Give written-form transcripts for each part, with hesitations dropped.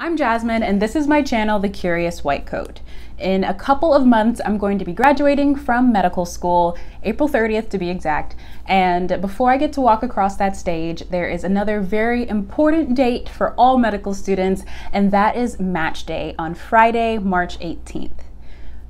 I'm Jasmine, and this is my channel, The Curious White Coat. In a couple of months, I'm going to be graduating from medical school, April 30th to be exact. And before I get to walk across that stage, there is another very important date for all medical students, and that is Match Day on Friday, March 18th.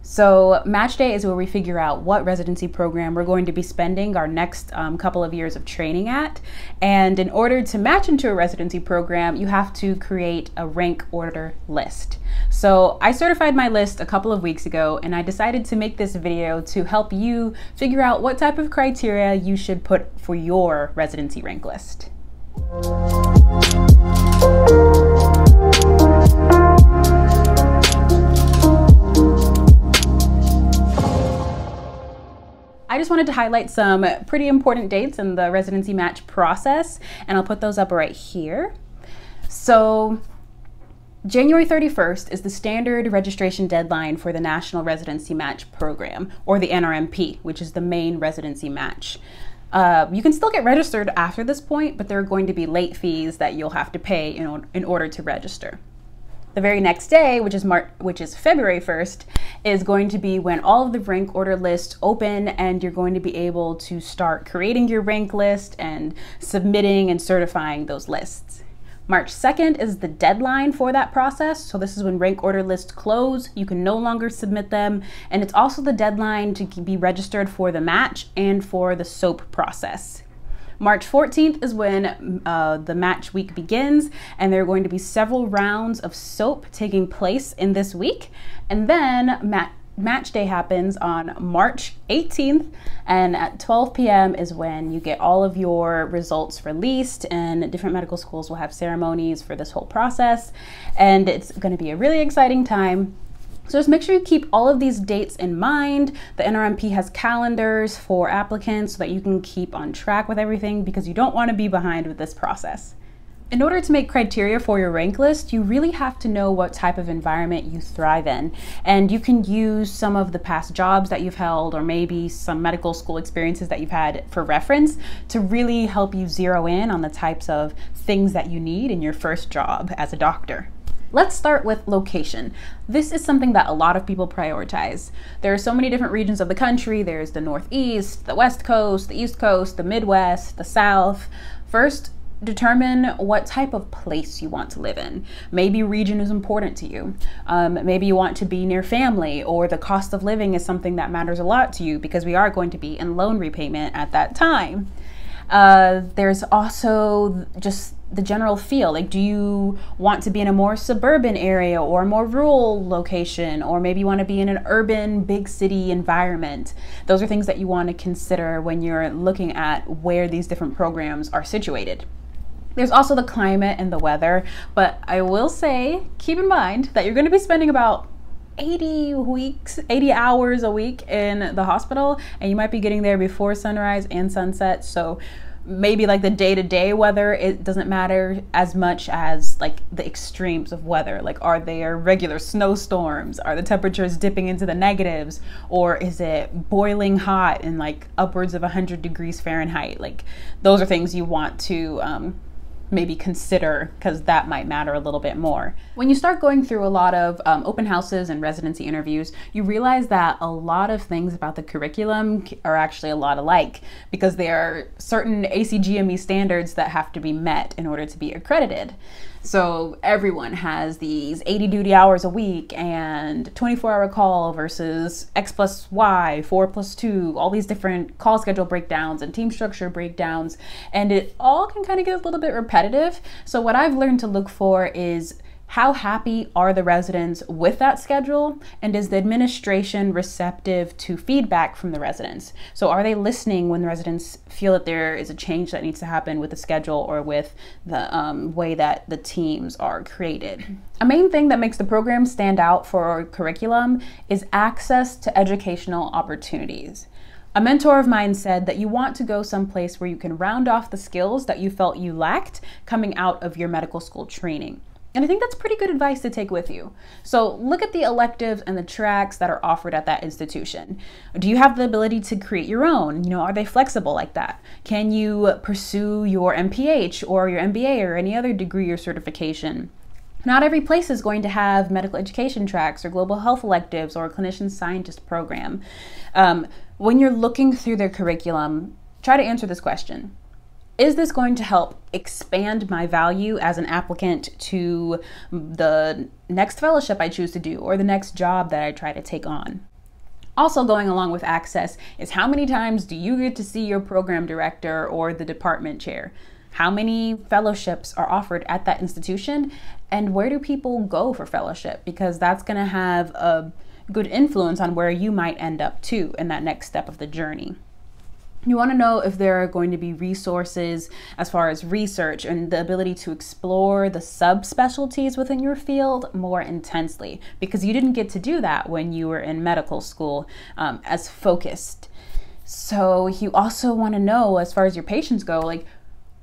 So Match Day is where we figure out what residency program we're going to be spending our next couple of years of training at. And in order to match into a residency program, you have to create a rank order list. So I certified my list a couple of weeks ago, and I decided to make this video to help you figure out what type of criteria you should put for your residency rank list. I just wanted to highlight some pretty important dates in the residency match process, and I'll put those up right here. So January 31st is the standard registration deadline for the National Residency Match Program, or the NRMP, which is the main residency match. You can still get registered after this point, but there are going to be late fees that you'll have to pay in order to register. The very next day, which is February 1st, is going to be when all of the rank order lists open, and you're going to be able to start creating your rank list and submitting and certifying those lists. March 2nd is the deadline for that process. So this is when rank order lists close. You can no longer submit them. And it's also the deadline to be registered for the match and for the SOAP process. March 14th is when the match week begins, and there are going to be several rounds of SOAP taking place in this week. And then match day happens on March 18th, and at 12 p.m. is when you get all of your results released, and different medical schools will have ceremonies for this whole process. And it's going to be a really exciting time. So just make sure you keep all of these dates in mind. The NRMP has calendars for applicants so that you can keep on track with everything, because you don't want to be behind with this process. In order to make criteria for your rank list, you really have to know what type of environment you thrive in. And you can use some of the past jobs that you've held, or maybe some medical school experiences that you've had for reference, to really help you zero in on the types of things that you need in your first job as a doctor. Let's start with location. This is something that a lot of people prioritize. There are so many different regions of the country. There's the Northeast, the West Coast, the East Coast, the Midwest, the South. First, determine what type of place you want to live in. Maybe region is important to you. Maybe you want to be near family, or the cost of living is something that matters a lot to you, because we are going to be in loan repayment at that time. There's also just the general feel. Like, do you want to be in a more suburban area or a more rural location, or maybe you want to be in an urban big city environment? Those are things that you want to consider when you're looking at where these different programs are situated. There's also the climate and the weather, but I will say, keep in mind that you're going to be spending about 80 hours a week in the hospital, and you might be getting there before sunrise and sunset. So maybe like the day-to-day weather, it doesn't matter as much as like the extremes of weather. Like, are there regular snowstorms? Are the temperatures dipping into the negatives? Or is it boiling hot and like upwards of 100 degrees Fahrenheit? Like, those are things you want to maybe consider, because that might matter a little bit more. When you start going through a lot of open houses and residency interviews, you realize that a lot of things about the curriculum are actually a lot alike, because there are certain ACGME standards that have to be met in order to be accredited. So everyone has these 80 duty hours a week and 24-hour call versus X plus Y, 4 plus 2, all these different call schedule breakdowns and team structure breakdowns, and it all can kind of get a little bit repetitive. So what I've learned to look for is, how happy are the residents with that schedule? And is the administration receptive to feedback from the residents? So are they listening when the residents feel that there is a change that needs to happen with the schedule or with the way that the teams are created? A main thing that makes the program stand out for our curriculum is access to educational opportunities. A mentor of mine said that you want to go someplace where you can round off the skills that you felt you lacked coming out of your medical school training. And I think that's pretty good advice to take with you. So look at the electives and the tracks that are offered at that institution. Do you have the ability to create your own? You know, are they flexible like that? Can you pursue your MPH or your MBA or any other degree or certification? Not every place is going to have medical education tracks or global health electives or a clinician scientist program. When you're looking through their curriculum, try to answer this question. Is this going to help expand my value as an applicant to the next fellowship I choose to do or the next job that I try to take on? Also going along with access is how many times do you get to see your program director or the department chair? How many fellowships are offered at that institution, and where do people go for fellowship? Because that's going to have a good influence on where you might end up too in that next step of the journey. You want to know if there are going to be resources as far as research and the ability to explore the subspecialties within your field more intensely, because you didn't get to do that when you were in medical school as focused. So you also want to know, as far as your patients go, like,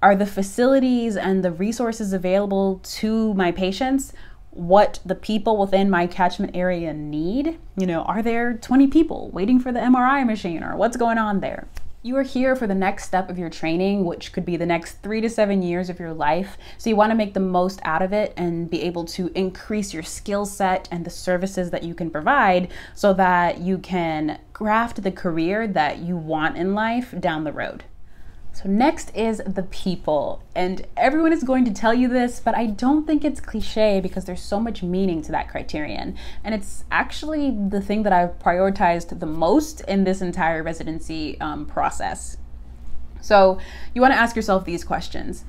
are the facilities and the resources available to my patients what the people within my catchment area need? You know, are there 20 people waiting for the MRI machine, or what's going on there? You are here for the next step of your training, which could be the next 3 to 7 years of your life. So you want to make the most out of it and be able to increase your skill set and the services that you can provide so that you can craft the career that you want in life down the road. So next is the people, and everyone is going to tell you this, but I don't think it's cliche because there's so much meaning to that criterion. And it's actually the thing that I've prioritized the most in this entire residency process. So you want to ask yourself these questions.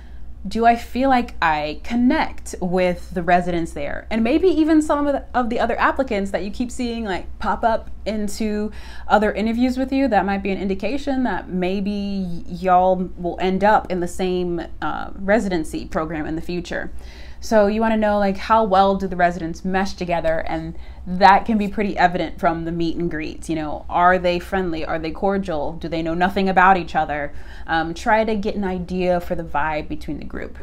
Do I feel like I connect with the residents there? And maybe even some of the other applicants that you keep seeing like pop up into other interviews with you, that might be an indication that maybe y'all will end up in the same residency program in the future. So you want to know, like, how well do the residents mesh together? And that can be pretty evident from the meet and greets. You know, are they friendly? Are they cordial? Do they know nothing about each other? Try to get an idea for the vibe between the group.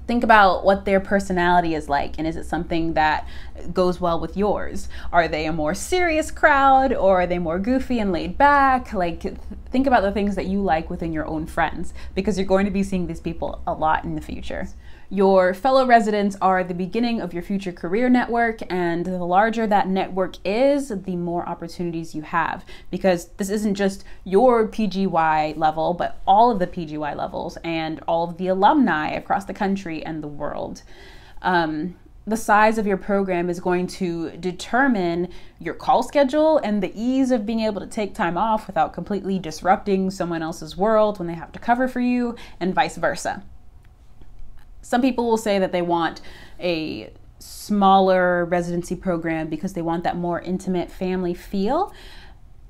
Think about what their personality is like, and is it something that goes well with yours? Are they a more serious crowd, or are they more goofy and laid back? Like, think about the things that you like within your own friends, because you're going to be seeing these people a lot in the future. Your fellow residents are the beginning of your future career network, and the larger that network is, the more opportunities you have, because this isn't just your PGY level, but all of the PGY levels and all of the alumni across the country and the world. The size of your program is going to determine your call schedule and the ease of being able to take time off without completely disrupting someone else's world when they have to cover for you, and vice versa. Some people will say that they want a smaller residency program because they want that more intimate family feel.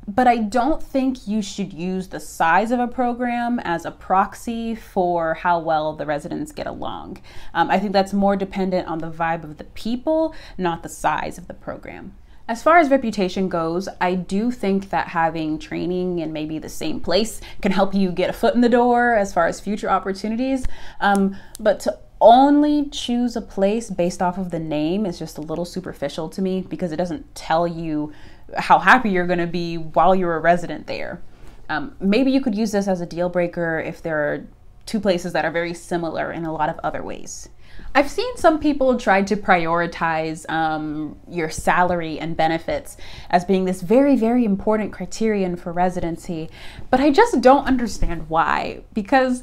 But I don't think you should use the size of a program as a proxy for how well the residents get along. I think that's more dependent on the vibe of the people, not the size of the program. As far as reputation goes, I do think that having training in maybe the same place can help you get a foot in the door as far as future opportunities. But to only choose a place based off of the name is just a little superficial to me, because it doesn't tell you how happy you're going to be while you're a resident there. Maybe you could use this as a deal breaker if there are two places that are very similar in a lot of other ways. I've seen some people try to prioritize your salary and benefits as being this very, very important criterion for residency, but I just don't understand why, because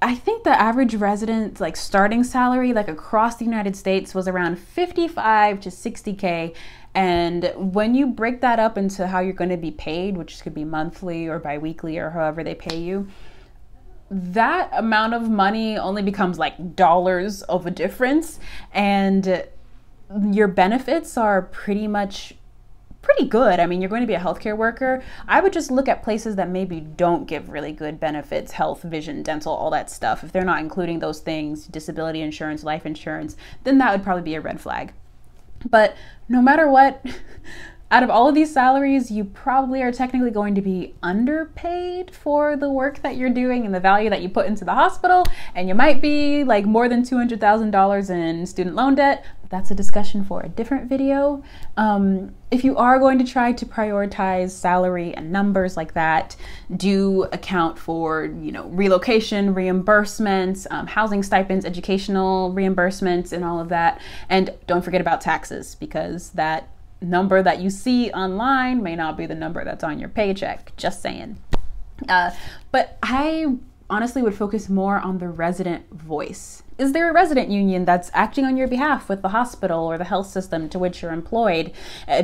I think the average resident starting salary across the United States was around 55 to 60K. And when you break that up into how you're going to be paid, which could be monthly or biweekly or however they pay you, that amount of money only becomes dollars of a difference. And your benefits are pretty good. I mean, you're going to be a healthcare worker. I would just look at places that maybe don't give really good benefits, health, vision, dental, all that stuff. If they're not including those things, disability insurance, life insurance, then that would probably be a red flag. But no matter what, Out of all of these salaries, you probably are technically going to be underpaid for the work that you're doing and the value that you put into the hospital. And you might be like more than $200,000 in student loan debt. But that's a discussion for a different video. If you are going to try to prioritize salary and numbers like that, do account for, relocation reimbursements, housing stipends, educational reimbursements, and all of that. And don't forget about taxes, because that number that you see online may not be the number that's on your paycheck. Just saying. But I honestly would focus more on the resident voice. Is there a resident union that's acting on your behalf with the hospital or the health system to which you're employed?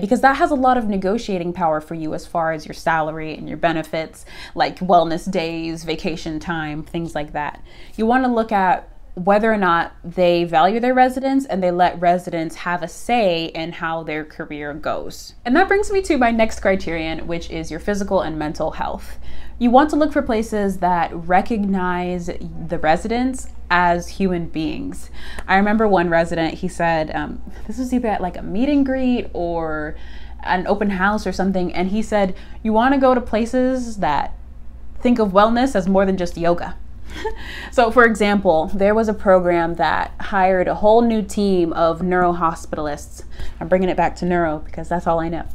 Because that has a lot of negotiating power for you as far as your salary and your benefits, like wellness days, vacation time, things like that. You want to look at whether or not they value their residents and they let residents have a say in how their career goes. And that brings me to my next criterion, which is your physical and mental health. You want to look for places that recognize the residents as human beings. I remember one resident, he said, this was either at like a meet and greet or an open house or something, and he said, you want to go to places that think of wellness as more than just yoga. So for example, there was a program that hired a whole new team of neurohospitalists. I'm bringing it back to neuro because that's all I know.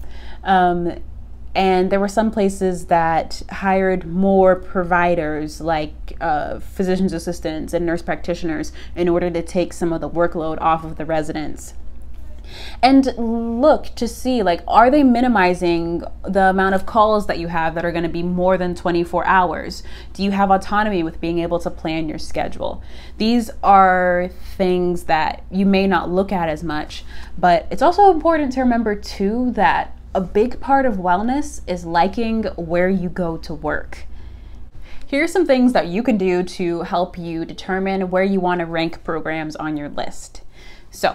And there were some places that hired more providers like physician's assistants and nurse practitioners in order to take some of the workload off of the residents. And look to see, like, are they minimizing the amount of calls that you have that are going to be more than 24 hours? Do you have autonomy with being able to plan your schedule? These are things that you may not look at as much, but it's also important to remember too that a big part of wellness is liking where you go to work. Here are some things that you can do to help you determine where you want to rank programs on your list. So,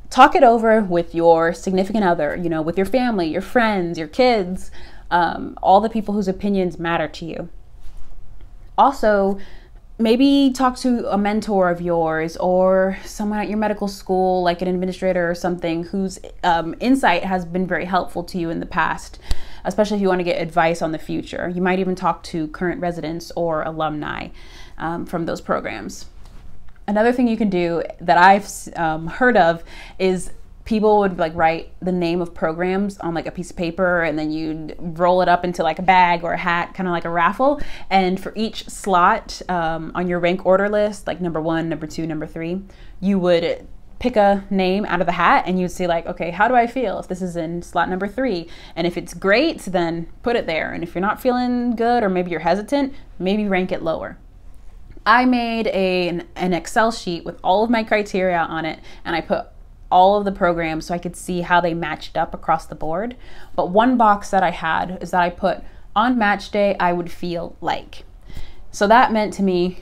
talk it over with your significant other, with your family, your friends, your kids, all the people whose opinions matter to you. Also, maybe talk to a mentor of yours or someone at your medical school, like an administrator or something, whose insight has been very helpful to you in the past, especially if you want to get advice on the future. You might even talk to current residents or alumni from those programs. Another thing you can do that I've heard of is people would like write the name of programs on like a piece of paper, and then you'd roll it up into like a bag or a hat, kind of like a raffle. And for each slot on your rank order list, like number 1, number 2, number 3, you would pick a name out of the hat and you'd say like, okay, how do I feel if this is in slot number 3? And if it's great, then put it there. And if you're not feeling good or maybe you're hesitant, maybe rank it lower. I made an Excel sheet with all of my criteria on it, and I put all of the programs so I could see how they matched up across the board. But one box that I had is that I put, on match day, I would feel like. So that meant to me,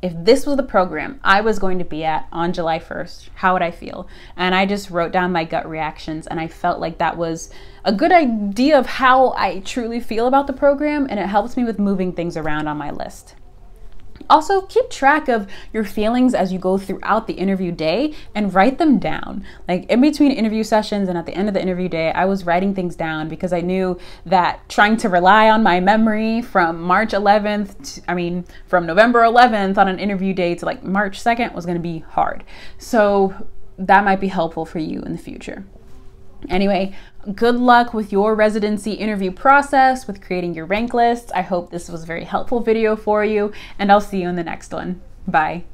if this was the program I was going to be at on July 1st, how would I feel? And I just wrote down my gut reactions, and I felt like that was a good idea of how I truly feel about the program, and it helps me with moving things around on my list. Also, keep track of your feelings as you go throughout the interview day and write them down. Like in between interview sessions and at the end of the interview day, I was writing things down because I knew that trying to rely on my memory from from November 11th on an interview day to like March 2nd was going to be hard. So that might be helpful for you in the future. Anyway, good luck with your residency interview process with creating your rank lists. I hope this was a very helpful video for you, and I'll see you in the next one. Bye.